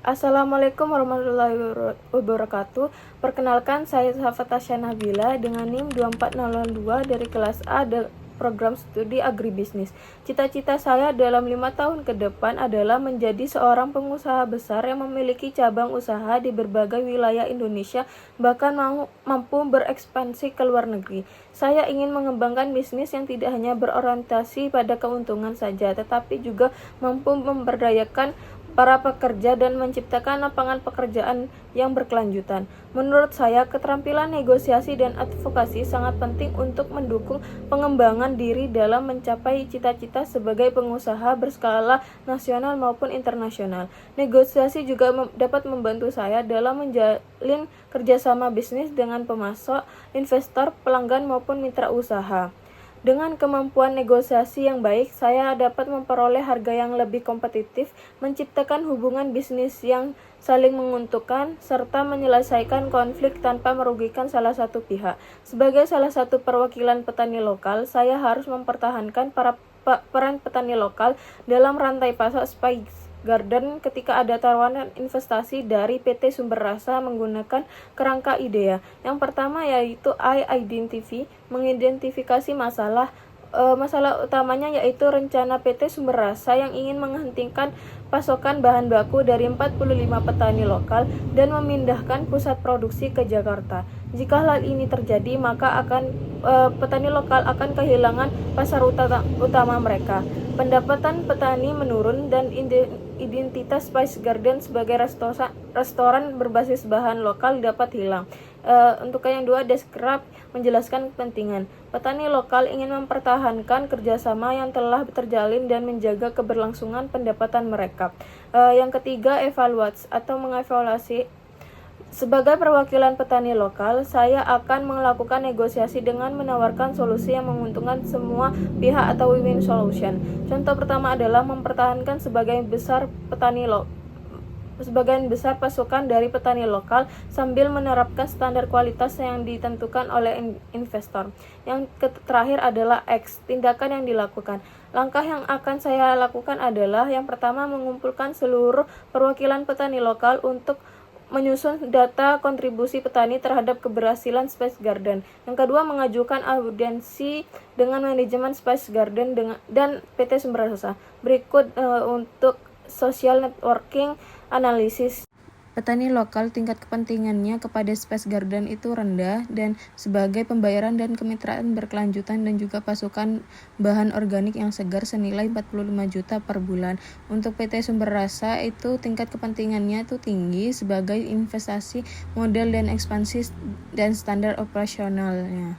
Assalamualaikum warahmatullahi wabarakatuh. Perkenalkan, saya Safat Tasya Nabila dengan NIM 24002 dari kelas A program studi agribisnis. Cita-cita saya dalam 5 tahun ke depan adalah menjadi seorang pengusaha besar yang memiliki cabang usaha di berbagai wilayah Indonesia, bahkan mampu berekspansi ke luar negeri. Saya ingin mengembangkan bisnis yang tidak hanya berorientasi pada keuntungan saja, tetapi juga mampu memberdayakan para pekerja dan menciptakan lapangan pekerjaan yang berkelanjutan. Menurut saya, keterampilan negosiasi dan advokasi sangat penting untuk mendukung pengembangan diri dalam mencapai cita-cita sebagai pengusaha berskala nasional maupun internasional. Negosiasi juga dapat membantu saya dalam menjalin kerjasama bisnis dengan pemasok, investor, pelanggan maupun mitra usaha. Dengan kemampuan negosiasi yang baik, saya dapat memperoleh harga yang lebih kompetitif, menciptakan hubungan bisnis yang saling menguntungkan, serta menyelesaikan konflik tanpa merugikan salah satu pihak. Sebagai salah satu perwakilan petani lokal, saya harus mempertahankan peran petani lokal dalam rantai pasok Spice Garden ketika ada tawaran investasi dari PT Sumber Rasa menggunakan kerangka IDEA. Yang pertama yaitu I-Identify, mengidentifikasi masalah utamanya yaitu rencana PT Sumber Rasa yang ingin menghentikan pasokan bahan baku dari 45 petani lokal dan memindahkan pusat produksi ke Jakarta. Jika hal ini terjadi, maka petani lokal akan kehilangan pasar utama mereka. Pendapatan petani menurun dan identitas Spice Garden sebagai restoran berbasis bahan lokal dapat hilang. Untuk yang dua, deskrip menjelaskan kepentingan. Petani lokal ingin mempertahankan kerjasama yang telah terjalin dan menjaga keberlangsungan pendapatan mereka. Yang ketiga, evaluasi atau mengevaluasi. Sebagai perwakilan petani lokal, saya akan melakukan negosiasi dengan menawarkan solusi yang menguntungkan semua pihak atau win-win solution. Contoh pertama adalah mempertahankan sebagian besar pasokan dari petani lokal sambil menerapkan standar kualitas yang ditentukan oleh investor. Yang terakhir adalah X, tindakan yang dilakukan. Langkah yang akan saya lakukan adalah yang pertama mengumpulkan seluruh perwakilan petani lokal untuk menyusun data kontribusi petani terhadap keberhasilan Spice Garden. Yang kedua, mengajukan audiensi dengan manajemen Spice Garden dan PT Sumber Rasa. Berikut untuk social networking analisis. Petani lokal tingkat kepentingannya kepada Spice Garden itu rendah dan sebagai pembayaran dan kemitraan berkelanjutan dan juga pasokan bahan organik yang segar senilai 45 juta per bulan. Untuk PT Sumber Rasa itu tingkat kepentingannya itu tinggi sebagai investasi modal dan ekspansi dan standar operasionalnya.